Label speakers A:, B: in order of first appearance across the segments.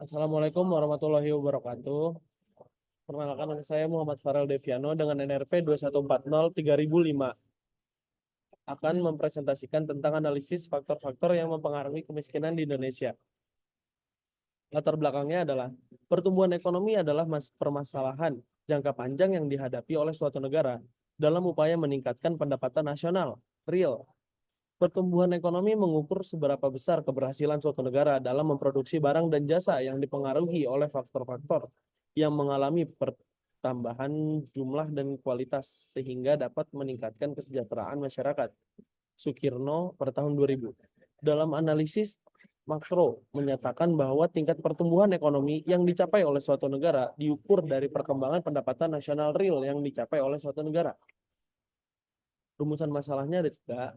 A: Assalamualaikum warahmatullahi wabarakatuh. Perkenalkan nama saya Muhammad Farel Deviano dengan NRP 21403005 akan mempresentasikan tentang analisis faktor-faktor yang mempengaruhi kemiskinan di Indonesia. Latar belakangnya adalah pertumbuhan ekonomi adalah permasalahan jangka panjang yang dihadapi oleh suatu negara dalam upaya meningkatkan pendapatan nasional real. Pertumbuhan ekonomi mengukur seberapa besar keberhasilan suatu negara dalam memproduksi barang dan jasa yang dipengaruhi oleh faktor-faktor yang mengalami pertambahan jumlah dan kualitas sehingga dapat meningkatkan kesejahteraan masyarakat. Sukirno pada tahun 2000. Dalam analisis makro menyatakan bahwa tingkat pertumbuhan ekonomi yang dicapai oleh suatu negara diukur dari perkembangan pendapatan nasional real yang dicapai oleh suatu negara. Rumusan masalahnya ada tiga.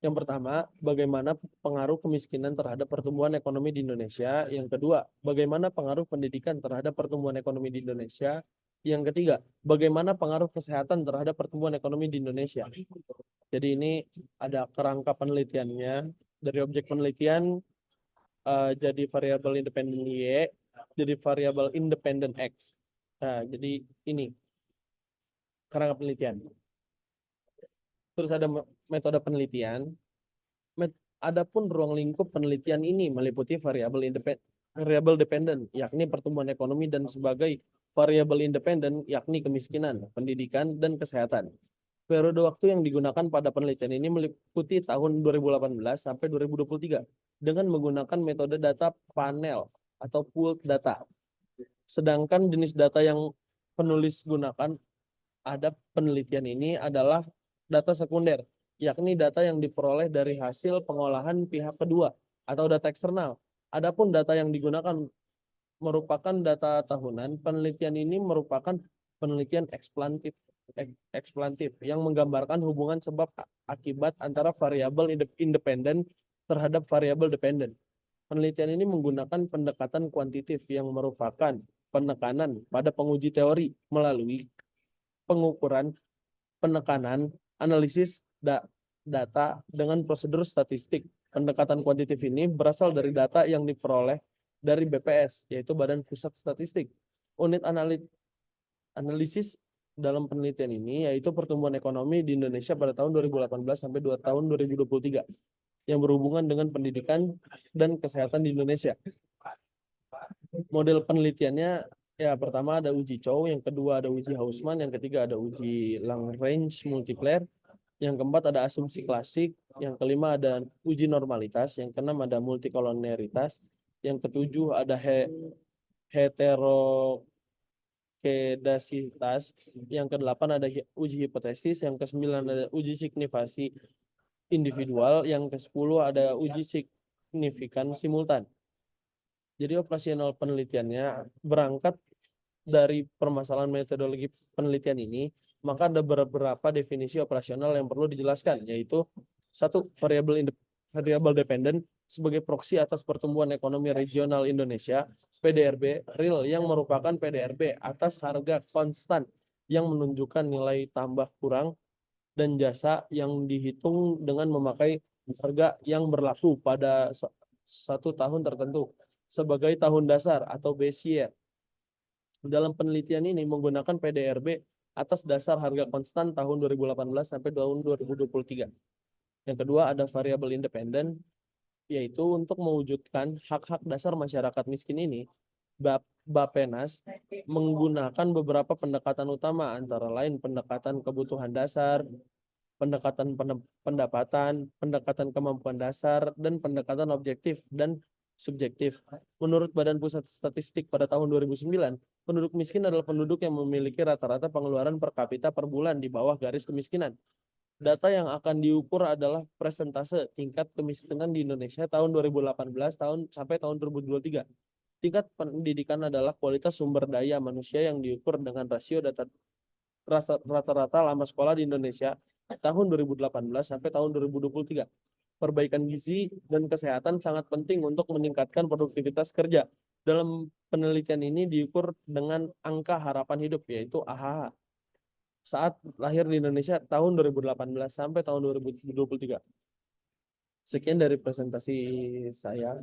A: Yang pertama, bagaimana pengaruh kemiskinan terhadap pertumbuhan ekonomi di Indonesia. Yang kedua, bagaimana pengaruh pendidikan terhadap pertumbuhan ekonomi di Indonesia. Yang ketiga, bagaimana pengaruh kesehatan terhadap pertumbuhan ekonomi di Indonesia. Jadi ini ada kerangka penelitiannya. Dari objek penelitian jadi variabel independen Y, jadi variabel independen X. Nah, jadi ini kerangka penelitian. Terus ada metode penelitian. Adapun ruang lingkup penelitian ini meliputi variabel dependen, yakni pertumbuhan ekonomi, dan sebagai variabel independen, yakni kemiskinan, pendidikan, dan kesehatan. Periode waktu yang digunakan pada penelitian ini meliputi tahun 2018 sampai 2023 dengan menggunakan metode data panel atau pooled data. Sedangkan jenis data yang penulis gunakan ada penelitian ini adalah data sekunder, yakni data yang diperoleh dari hasil pengolahan pihak kedua atau data eksternal. Adapun data yang digunakan merupakan data tahunan. Penelitian ini merupakan penelitian eksplantif yang menggambarkan hubungan sebab akibat antara variabel independen terhadap variabel dependen. Penelitian ini menggunakan pendekatan kuantitatif yang merupakan penekanan pada penguji teori melalui pengukuran, penekanan, analisis data dengan prosedur statistik. Pendekatan kuantitatif ini berasal dari data yang diperoleh dari BPS, yaitu Badan Pusat Statistik. Unit analisis dalam penelitian ini yaitu pertumbuhan ekonomi di Indonesia pada tahun 2018 sampai tahun 2023 yang berhubungan dengan pendidikan dan kesehatan di Indonesia. Model penelitiannya ya pertama ada uji Chow, yang kedua ada uji Hausman, yang ketiga ada uji long range multiplier, yang keempat ada asumsi klasik, yang kelima ada uji normalitas, yang keenam ada multikolonialitas, yang ketujuh ada heterokedasitas, yang kedelapan ada uji hipotesis, yang kesembilan ada uji signifikasi individual, yang kesepuluh ada uji signifikan simultan. Jadi operasional penelitiannya berangkat dari permasalahan metodologi penelitian ini, maka ada beberapa definisi operasional yang perlu dijelaskan, yaitu satu, variabel dependen sebagai proksi atas pertumbuhan ekonomi regional Indonesia, PDRB real yang merupakan PDRB atas harga konstan yang menunjukkan nilai tambah kurang dan jasa yang dihitung dengan memakai harga yang berlaku pada satu tahun tertentu sebagai tahun dasar atau base year. Dalam penelitian ini menggunakan PDRB atas dasar harga konstan tahun 2018 sampai tahun 2023. Yang kedua ada variabel independen, yaitu untuk mewujudkan hak-hak dasar masyarakat miskin ini, Bappenas menggunakan beberapa pendekatan utama, antara lain pendekatan kebutuhan dasar, pendekatan pendapatan, pendekatan kemampuan dasar, dan pendekatan objektif dan subjektif. Menurut Badan Pusat Statistik pada tahun 2009, penduduk miskin adalah penduduk yang memiliki rata-rata pengeluaran per kapita per bulan di bawah garis kemiskinan. Data yang akan diukur adalah persentase tingkat kemiskinan di Indonesia tahun 2018 sampai tahun 2023. Tingkat pendidikan adalah kualitas sumber daya manusia yang diukur dengan rasio data rata-rata lama sekolah di Indonesia tahun 2018 sampai tahun 2023. Perbaikan gizi dan kesehatan sangat penting untuk meningkatkan produktivitas kerja. Dalam penelitian ini diukur dengan angka harapan hidup, yaitu AHH, saat lahir di Indonesia tahun 2018 sampai tahun 2023. Sekian dari presentasi saya.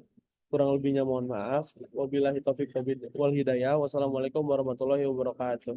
A: Kurang lebihnya mohon maaf. Wabillahi taufik wal hidayah. Wassalamualaikum warahmatullahi wabarakatuh.